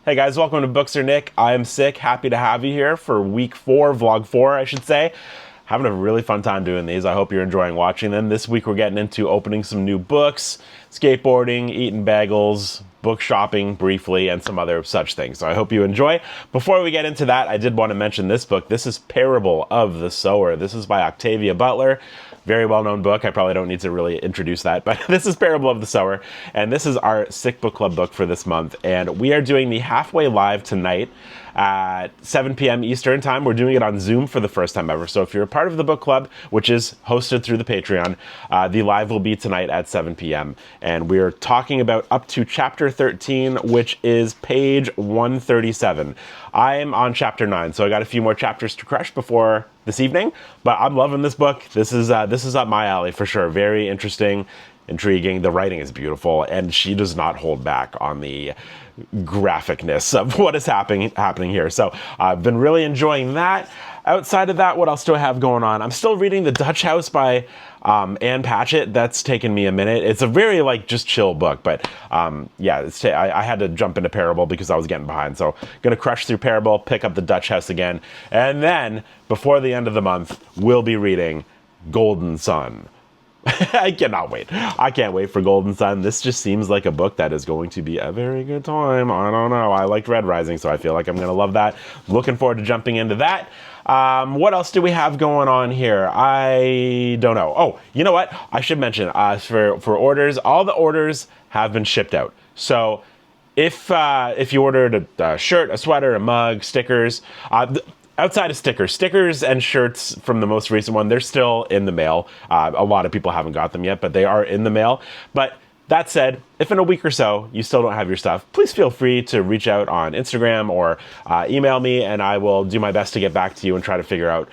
Hey guys, welcome to Books or Nick. I am sick. Happy to have you here for week 4, vlog 4, I should say. Having a really fun time doing these. I hope you're enjoying watching them. This week we're getting into opening some new books, skateboarding, eating bagels, book shopping briefly, and some other such things. So I hope you enjoy. Before we get into that, I did want to mention this book. This is Parable of the Sower. This is by Octavia Butler. Very well-known book. I probably don't need to really introduce that, but this is Parable of the Sower, and this is our Sick Book Club book for this month, and we are doing the halfway live tonight at 7 p.m. Eastern time. We're doing it on Zoom for the first time ever, so if you're a part of the book club, which is hosted through the Patreon, the live will be tonight at 7 p.m., and we're talking about up to chapter 13, which is page 137. I am on chapter 9, so I got a few more chapters to crush before this evening, but I'm loving this book. This is up my alley for sure. Very interesting, intriguing. The writing is beautiful, and she does not hold back on the graphicness of what is happening here. So I've been really enjoying that. Outside of that, what else do I have going on? I'm still reading The Dutch House by Ann Patchett. That's taken me a minute. It's a very just chill book, but yeah, I had to jump into Parable because I was getting behind. So gonna crush through Parable, pick up The Dutch House again, and then before the end of the month, we'll be reading Golden Sun. I cannot wait. I can't wait for Golden Sun. This just seems like a book that is going to be a very good time. I don't know. I liked Red Rising, so I feel like I'm going to love that. Looking forward to jumping into that. What else do we have going on here? I don't know. Oh, you know what? I should mention, for orders, all the orders have been shipped out. So if you ordered a shirt, a sweater, a mug, stickers, outside of stickers and shirts from the most recent one, they're still in the mail. A lot of people haven't got them yet, but they are in the mail. But that said, if in a week or so you still don't have your stuff, please feel free to reach out on Instagram or email me, and I will do my best to get back to you and try to figure out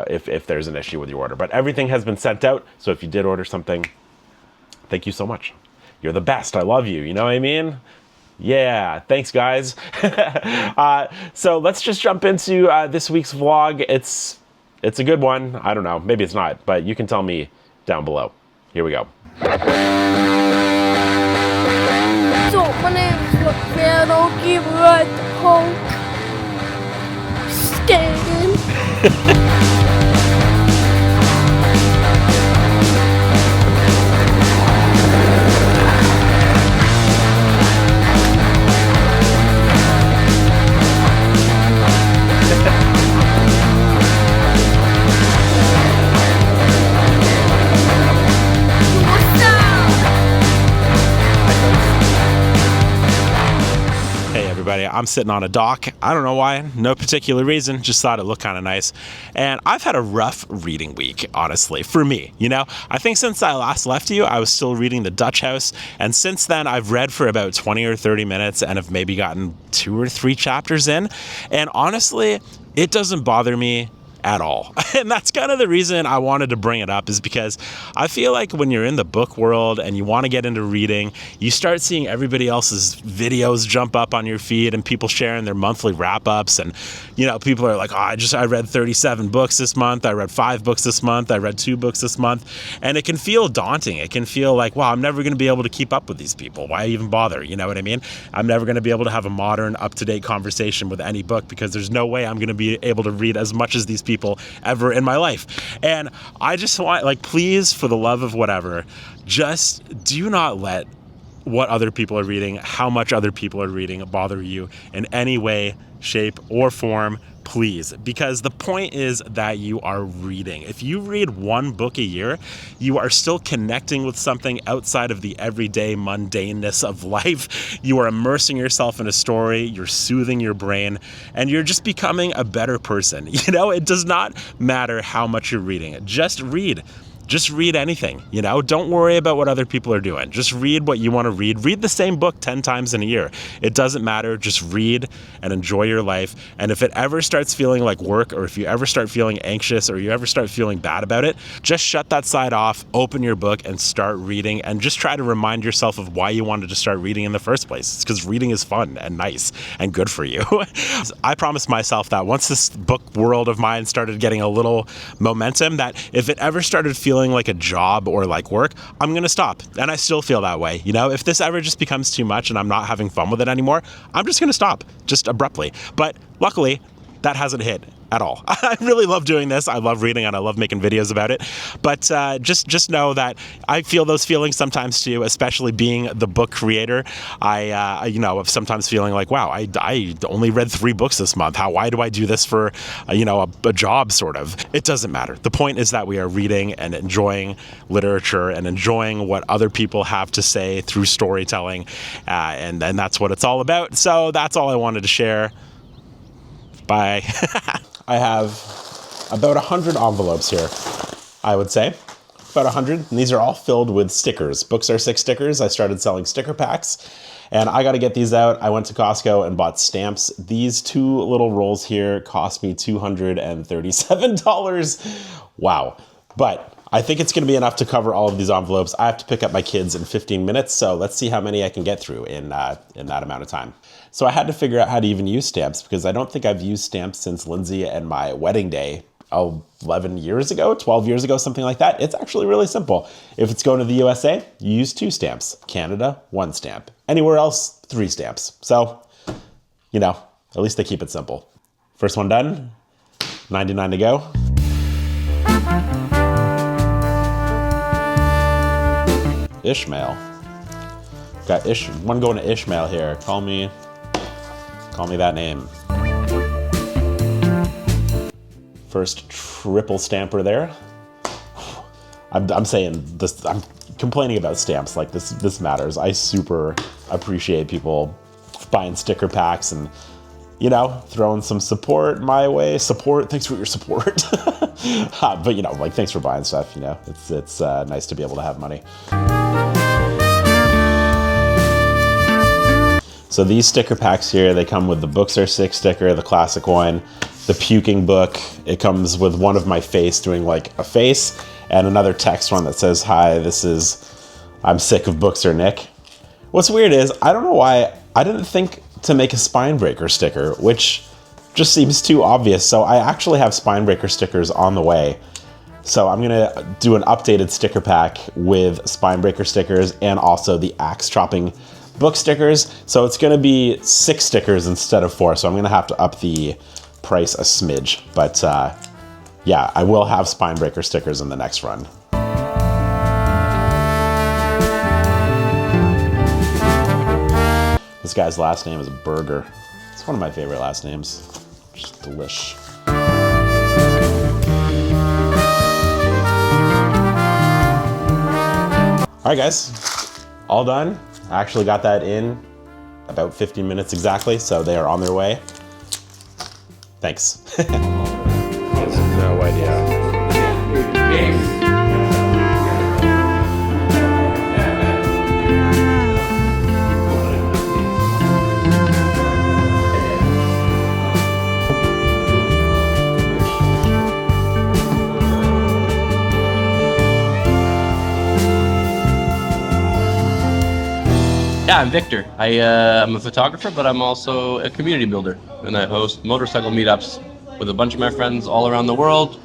if there's an issue with your order. But everything has been sent out, so if you did order something, thank you so much. You're the best. I love you. You know what I mean? Yeah, thanks guys. So let's just jump into this week's vlog. It's a good one. I don't know, maybe it's not, but you can tell me down below. Here we go. So my name is Roberto. Give right the Hulk. Skating. I'm sitting on a dock. I don't know why, no particular reason, just thought it looked kind of nice. And I've had a rough reading week, honestly, for me, you know? I think since I last left you, I was still reading The Dutch House, and since then I've read for about 20 or 30 minutes and have maybe gotten 2 or 3 chapters in, and honestly, it doesn't bother me at all. And that's kind of the reason I wanted to bring it up, is because I feel like when you're in the book world and you want to get into reading, you start seeing everybody else's videos jump up on your feed and people sharing their monthly wrap-ups, and you know, people are like, oh, I read 37 books this month, I read 5 books this month, I read 2 books this month, and it can feel daunting. It can feel like, wow, I'm never going to be able to keep up with these people. Why even bother? You know what I mean? I'm never going to be able to have a modern, up-to-date conversation with any book because there's no way I'm going to be able to read as much as these people ever in my life. And I just want, please, for the love of whatever, just do not let what other people are reading, how much other people are reading, bother you in any way, shape, or form, please. Because the point is that you are reading. If you read 1 book a year, you are still connecting with something outside of the everyday mundaneness of life. You are immersing yourself in a story, you're soothing your brain, and you're just becoming a better person. You know, it does not matter how much you're reading. Just read. Just read anything, you know? Don't worry about what other people are doing. Just read what you want to read. Read the same book 10 times in a year. It doesn't matter. Just read and enjoy your life. And if it ever starts feeling like work, or if you ever start feeling anxious, or you ever start feeling bad about it, just shut that side off, open your book, and start reading. And just try to remind yourself of why you wanted to start reading in the first place. It's because reading is fun and nice and good for you. I promised myself that once this book world of mine started getting a little momentum, that if it ever started feeling feeling like a job or like work, I'm going to stop. And I still feel that way. You know, if this ever just becomes too much and I'm not having fun with it anymore, I'm just going to stop just abruptly. But luckily, that hasn't hit at all. I really love doing this. I love reading and I love making videos about it. But just know that I feel those feelings sometimes too, especially being the book creator. I of sometimes feeling like, wow, I only read 3 books this month. Why do I do this for, a job sort of? It doesn't matter. The point is that we are reading and enjoying literature and enjoying what other people have to say through storytelling. And that's what it's all about. So that's all I wanted to share. Bye. I have about 100 envelopes here, I would say. About 100. And these are all filled with stickers. Books Are Sick stickers. I started selling sticker packs. And I got to get these out. I went to Costco and bought stamps. These 2 little rolls here cost me $237. Wow. But I think it's going to be enough to cover all of these envelopes. I have to pick up my kids in 15 minutes, so let's see how many I can get through in that amount of time. So I had to figure out how to even use stamps because I don't think I've used stamps since Lindsay and my wedding day 11 years ago, 12 years ago, something like that. It's actually really simple. If it's going to the USA, you use 2 stamps. Canada, 1 stamp. Anywhere else, 3 stamps. So, at least they keep it simple. First one done, 99 to go. Ishmael. Got one going to Ishmael here. Call me that name. First triple stamper there. I'm saying this. I'm complaining about stamps like this. This matters. I super appreciate people buying sticker packs and throwing some support my way. Support. Thanks for your support. But thanks for buying stuff. It's nice to be able to have money. So these sticker packs here, they come with the Books Are Sick sticker, the classic one, the puking book. It comes with one of my face doing like a face and another text one that says, "Hi, I'm sick of Books Are Nick." What's weird is I don't know why I didn't think to make a spine breaker sticker, which just seems too obvious. So I actually have spine breaker stickers on the way. So I'm gonna do an updated sticker pack with spine breaker stickers and also the axe chopping book stickers. So it's gonna be 6 stickers instead of 4. So I'm gonna have to up the price a smidge. But yeah, I will have spine breaker stickers in the next run. This guy's last name is Burger. It's one of my favorite last names. Just delish. All right, guys, all done. I actually got that in about 15 minutes exactly, so they are on their way. Thanks. No idea. Yeah, I'm Victor. I'm a photographer, but I'm also a community builder, and I host motorcycle meetups with a bunch of my friends all around the world,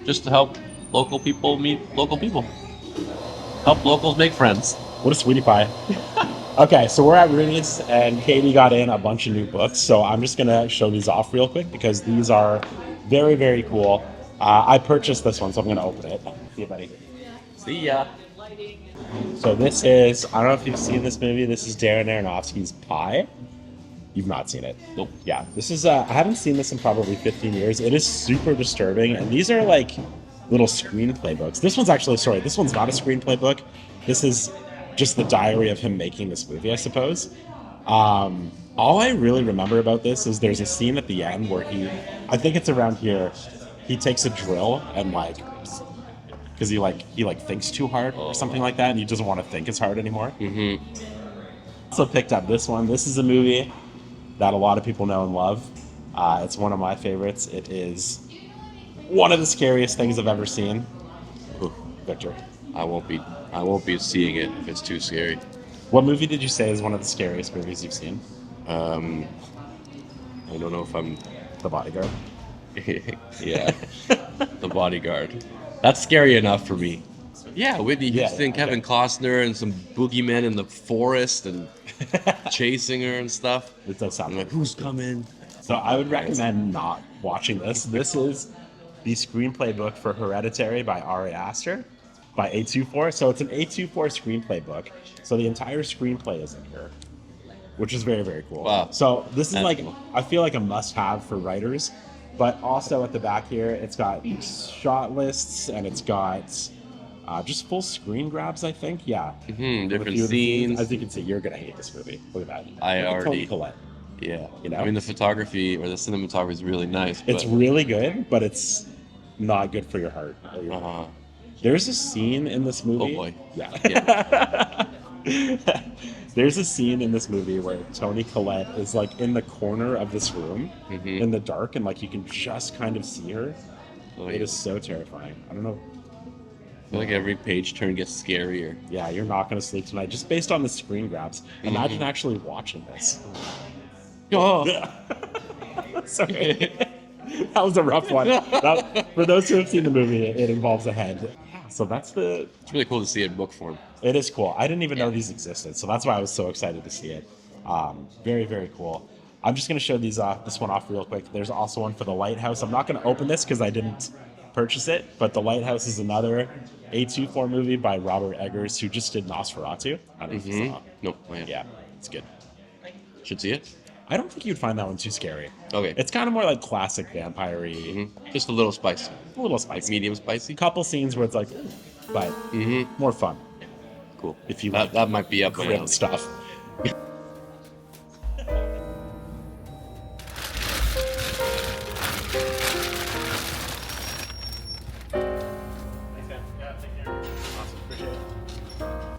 just to help local people meet local people. Help locals make friends. What a sweetie pie. Okay, so we're at Rooneys, and Katie got in a bunch of new books, so I'm just gonna show these off real quick because these are very, very cool. I purchased this one, so I'm gonna open it. See you, buddy. See ya. So this is, I don't know if you've seen this movie, this is Darren Aronofsky's Pi. You've not seen it? Nope. Yeah, this is, I haven't seen this in probably 15 years. It is super disturbing, and these are like little screenplay books. This one's actually, sorry, this one's not a screenplay book. This is just the diary of him making this movie, I suppose. All I really remember about this is there's a scene at the end where I think it's around here, he takes a drill and because he thinks too hard or something like that, and he doesn't want to think as hard anymore. Mm-hmm. So picked up this one. This is a movie that a lot of people know and love. It's one of my favorites. It is one of the scariest things I've ever seen. Ooh, Victor. I won't be seeing it if it's too scary. What movie did you say is one of the scariest movies you've seen? I don't know if I'm... The Bodyguard. Yeah. The Bodyguard. That's scary enough for me. Yeah, Whitney Yeah, Houston, Kevin Costner, and some boogeymen in the forest and chasing her and stuff. It does sound I'm like, who's coming? So I would recommend not watching this. This is the screenplay book for Hereditary by Ari Aster by A24. So it's an A24 screenplay book. So the entire screenplay is in here, which is very, very cool. Wow. So this is That's like, cool. I feel like a must-have for writers. But also at the back here, it's got shot lists and it's got just full screen grabs, I think. Yeah. With a Different few of the scenes. As you can see, you're going to hate this movie. Look at that. I Look at Toni already- Collette. Yeah. You know? I mean, the photography or the cinematography is really nice. It's But, really good, but it's not good for your heart. There's a scene in this movie. Oh, boy. Yeah. There's a scene in this movie where Toni Collette is like in the corner of this room in the dark, and like you can just kind of see her. Oh, It yeah. is so terrifying. I don't know. I feel like every page turn gets scarier. Yeah, you're not going to sleep tonight just based on the screen grabs. Imagine actually watching this. Oh, Sorry. That was a rough one. For those who have seen the movie, it involves a head. Yeah, so that's the. it's really cool to see it in book form. It is cool. I didn't even know these existed, so that's why I was so excited to see it. Very, very cool. I'm just going to show this one off real quick. There's also one for The Lighthouse. I'm not going to open this because I didn't purchase it, but The Lighthouse is another A24 movie by Robert Eggers, who just did Nosferatu. I don't know if you saw. Nope. Oh, Yeah, it's good. Should see it. I don't think you'd find that one too scary. Okay. It's kind of more like classic vampire-y, Just a little spicy. a little Like spicy. medium spicy. Couple scenes where it's like, ooh, but more fun Cool. if you That, like that might be up my grim alley. stuff.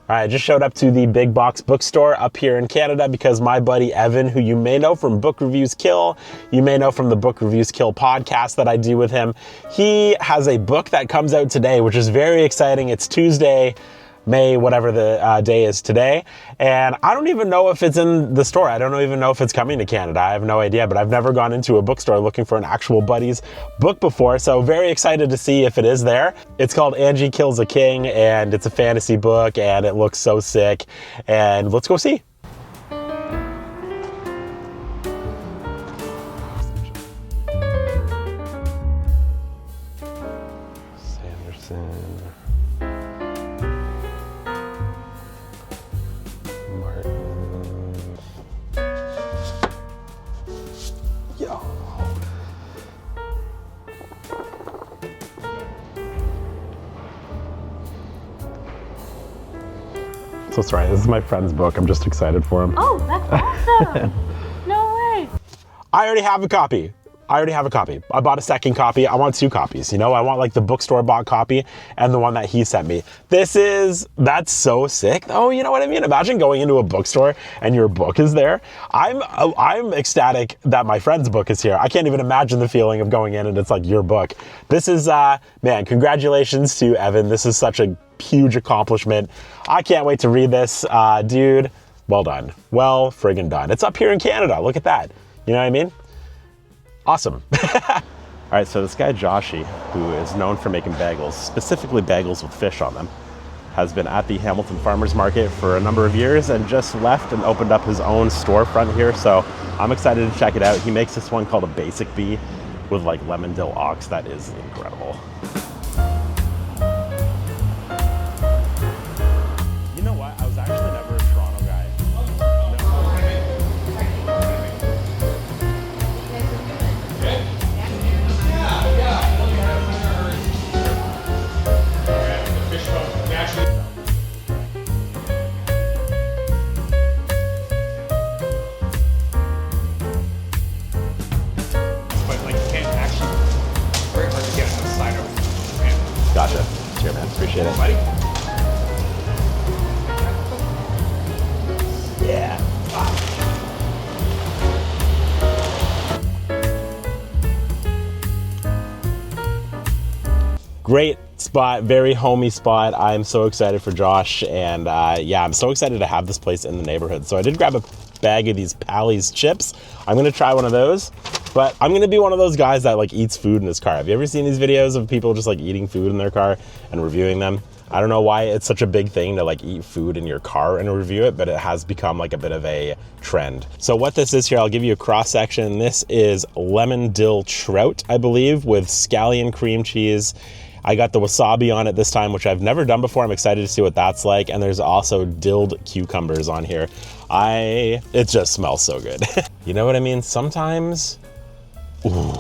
All right, I just showed up to the Big Box Bookstore up here in Canada because my buddy Evan, who you may know from Book Reviews Kill, you may know from the Book Reviews Kill podcast that I do with him, he has a book that comes out today, which is very exciting. It's Tuesday, May, whatever the day is today. And I don't even know if it's in the store. I don't even know if it's coming to Canada. I have no idea, but I've never gone into a bookstore looking for an actual Buddy's book before. So very excited to see if it is there. It's called Angie Kills a King, and it's a fantasy book, and it looks so sick. And let's go see. Sanderson. Martin. Yo. So sorry, this is my friend's book. I'm just excited for him. Oh, that's awesome. No way. I already have a copy. I bought a second copy. I want two copies. You know, I want like the bookstore bought copy and the one that he sent me. That's so sick. Oh, you know what I mean? Imagine going into a bookstore and your book is there. I'm ecstatic that my friend's book is here. I can't even imagine the feeling of going in and it's like your book. This is, man, congratulations to Evan. This is such a huge accomplishment. I can't wait to read this. Dude, well done. Well friggin' done. It's up here in Canada. Look at that. You know what I mean? Awesome. All right, so this guy Joshy, who is known for making bagels, specifically bagels with fish on them, has been at the Hamilton Farmers Market for a number of years and just left and opened up his own storefront here. So I'm excited to check it out. He makes this one called a Basic Bee with like lemon dill ox. That is incredible. You know what? I was actually never a Toronto guy. But like you can't actually very hard to get on the side of it. Gotcha. Sure, man. Appreciate it. Buddy? Yeah. Great spot, very homey spot. I'm so excited for Josh, and yeah, I'm so excited to have this place in the neighborhood. So I did grab a bag of these Pally's chips. I'm gonna try one of those. But I'm gonna be one of those guys that like eats food in his car. Have you ever seen these videos of people just like eating food in their car and reviewing them? I don't know why it's such a big thing to like eat food in your car and review it, but it has become like a bit of a trend. So what this is here, I'll give you a cross section. This is lemon dill trout, I believe, with scallion cream cheese. I got the wasabi on it this time, which I've never done before. I'm excited to see what that's like. And there's also dilled cucumbers on here. It just smells so good. You know what I mean? Sometimes, ooh.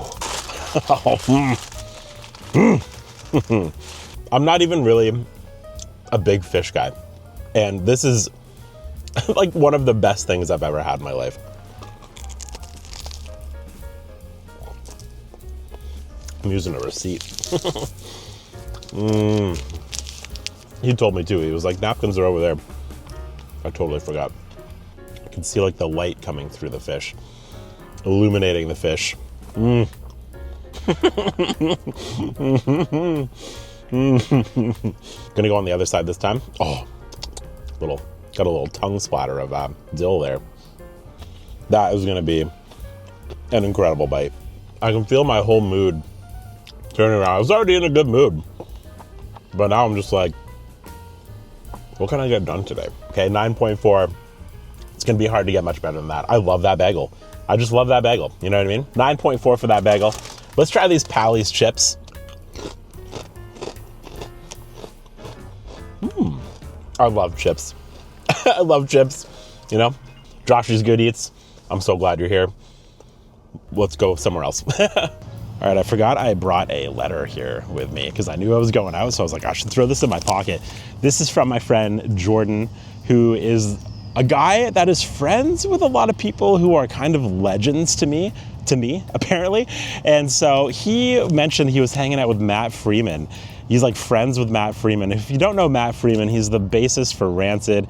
I'm not even really a big fish guy. And this is like one of the best things I've ever had in my life. I'm using a receipt. He told me too. He was like, napkins are over there. I totally forgot. I can see like the light coming through the fish, illuminating the fish. Gonna go on the other side this time. Oh, got a little tongue splatter of dill there. That is gonna be an incredible bite. I can feel my whole mood turning around. I was already in a good mood, but now I'm just like, what can I get done today? Okay, 9.4. It's gonna be hard to get much better than that. I love that bagel. I just love that bagel. You know what I mean? 9.4 for that bagel. Let's try these Pally's chips. I love chips. I love chips. You know, Josh's Good Eats. I'm so glad you're here. Let's go somewhere else. All right, I forgot I brought a letter here with me because I knew I was going out, so I was like, I should throw this in my pocket. This is from my friend Jordan, who is a guy that is friends with a lot of people who are kind of legends to me, apparently. And so he mentioned he was hanging out with Matt Freeman. He's like friends with Matt Freeman. If you don't know Matt Freeman, he's the bassist for Rancid,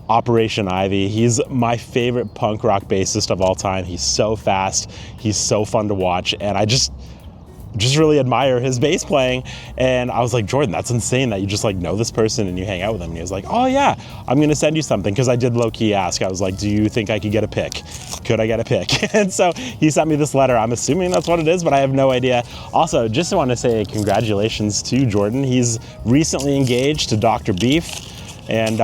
Operation Ivy. He's my favorite punk rock bassist of all time. He's so fast. He's so fun to watch. And I just really admire his bass playing. And I was like, Jordan, that's insane that you just like know this person and you hang out with him. And he was like, oh yeah, I'm gonna send you something. Cause I did low key ask. I was like, do you think I could get a pic? Could I get a pic? And so he sent me this letter. I'm assuming that's what it is, but I have no idea. Also, just want to say congratulations to Jordan. He's recently engaged to Dr. Beef. And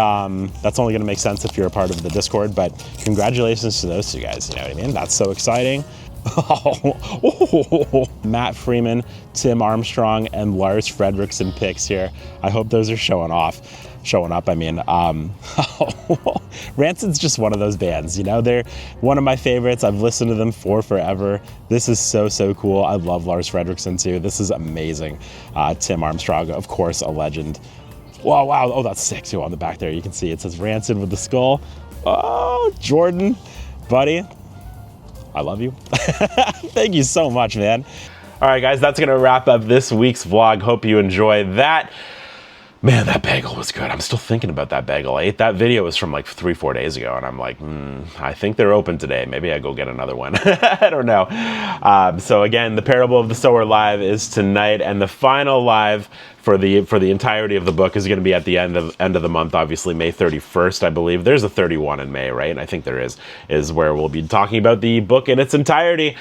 that's only gonna make sense if you're a part of the Discord, but congratulations to those two guys, you know what I mean? That's so exciting. Matt Freeman, Tim Armstrong, and Lars Fredriksson picks here. I hope those are showing up. I mean, Rancid's just one of those bands, you know, they're one of my favorites. I've listened to them for forever. This is so cool. I love Lars Fredriksson too. This is amazing. Tim Armstrong, of course, a legend. Wow. Oh, that's sick too. On the back there, you can see it says Rancid with the skull. Oh, Jordan, buddy, I love you. Thank you so much, man. All right, guys, that's gonna wrap up this week's vlog. Hope you enjoyed that. Man, that bagel was good. I'm still thinking about that bagel. I ate that video was from like 3-4 days ago, and I'm like, I think they're open today. Maybe I go get another one. I don't know. So again, the Parable of the Sower live is tonight, and the final live for the entirety of the book is going to be at the end of the month, obviously May 31st, I believe. There's a 31 in May, right? I think there is where we'll be talking about the book in its entirety.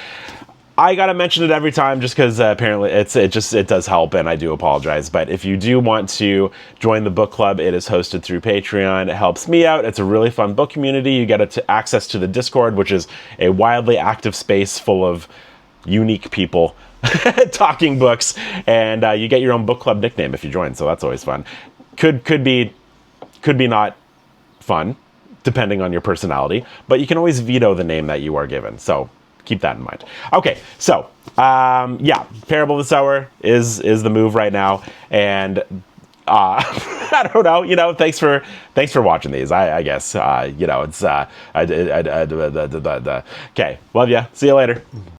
I gotta mention it every time just because apparently it does help, and I do apologize. But if you do want to join the book club, it is hosted through Patreon. It helps me out. It's a really fun book community. You get access to the Discord, which is a wildly active space full of unique people talking books, and you get your own book club nickname if you join. So that's always fun. Could be not fun, depending on your personality, but you can always veto the name that you are given. So keep that in mind. Okay, so yeah, Parable of the Sower is the move right now, and I don't know, you know, thanks for watching these. I guess you know, it's okay. Love ya. See you later.